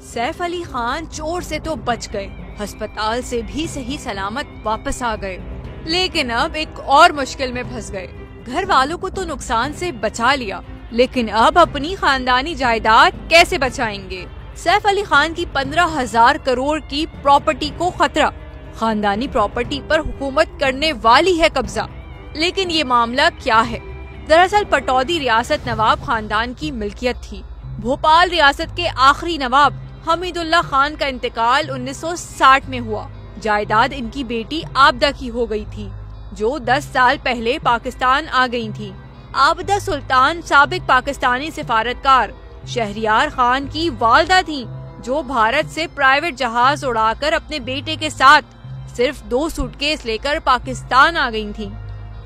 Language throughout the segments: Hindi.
सैफ अली खान चोर से तो बच गए, अस्पताल से भी सही सलामत वापस आ गए, लेकिन अब एक और मुश्किल में फंस गए। घर वालों को तो नुकसान से बचा लिया, लेकिन अब अपनी खानदानी जायदाद कैसे बचाएंगे? सैफ अली खान की 15,000 करोड़ की प्रॉपर्टी को खतरा। खानदानी प्रॉपर्टी पर हुकूमत करने वाली है कब्जा, लेकिन ये मामला क्या है? दरअसल पटौदी रियासत नवाब खानदान की मिल्कियत थी। भोपाल रियासत के आखिरी नवाब हमीदुल्लाह खान का इंतकाल 1960 में हुआ। जायदाद इनकी बेटी आबदा की हो गई थी, जो 10 साल पहले पाकिस्तान आ गई थी। आबदा सुल्तान साबिक पाकिस्तानी सिफारतकार शहरियार खान की वालदा थी, जो भारत से प्राइवेट जहाज उड़ाकर अपने बेटे के साथ सिर्फ 2 सूटकेस लेकर पाकिस्तान आ गई थी।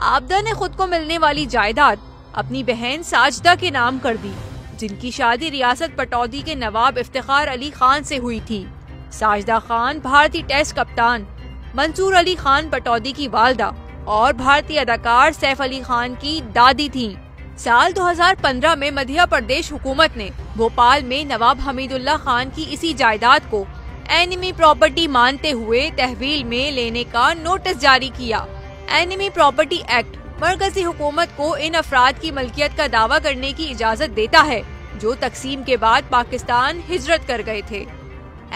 आबदा ने खुद को मिलने वाली जायदाद अपनी बहन साजदा के नाम कर दी, जिनकी शादी रियासत पटौदी के नवाब इफ्तिखार अली खान से हुई थी। साजदा खान भारतीय टेस्ट कप्तान मंसूर अली खान पटौदी की वालदा और भारतीय अदाकार सैफ अली खान की दादी थीं। साल 2015 में मध्य प्रदेश हुकूमत ने भोपाल में नवाब हमीदुल्लाह खान की इसी जायदाद को एनिमी प्रॉपर्टी मानते हुए तहवील में लेने का नोटिस जारी किया। एनिमी प्रॉपर्टी एक्ट मरकजी हुकूमत को इन अफराद की मलकियत का दावा करने की इजाजत देता है जो तकसीम के बाद पाकिस्तान हिजरत कर गए थे।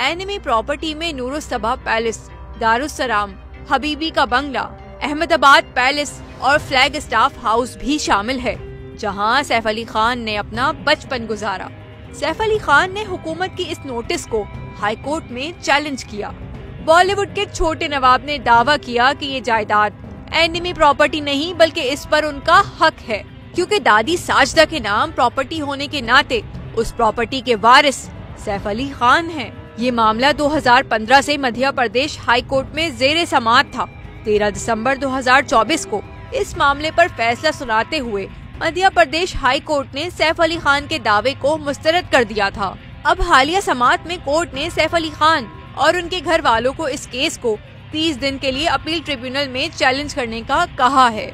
एनिमी प्रॉपर्टी में नूरुस्सबा पैलेस, दारुस्सलाम, हबीबी का बंगला, अहमदाबाद पैलेस और फ्लैग स्टाफ हाउस भी शामिल है, जहां सैफ अली खान ने अपना बचपन गुजारा। सैफ अली खान ने हुकूमत की इस नोटिस को हाई कोर्ट में चैलेंज किया। बॉलीवुड के छोटे नवाब ने दावा किया कि ये जायदाद एनिमी प्रॉपर्टी नहीं बल्कि इस पर उनका हक है, क्योंकि दादी साजदा के नाम प्रॉपर्टी होने के नाते उस प्रॉपर्टी के वारिस सैफ अली खान हैं। ये मामला 2015 से मध्य प्रदेश हाई कोर्ट में जेरे समाअत था। 13 दिसंबर 2024 को इस मामले पर फैसला सुनाते हुए मध्य प्रदेश हाई कोर्ट ने सैफ अली खान के दावे को मुस्तरद कर दिया था। अब हालिया समाअत में कोर्ट ने सैफ अली खान और उनके घर वालों को इस केस को 30 दिन के लिए अपील ट्रिब्यूनल में चैलेंज करने का कहा है।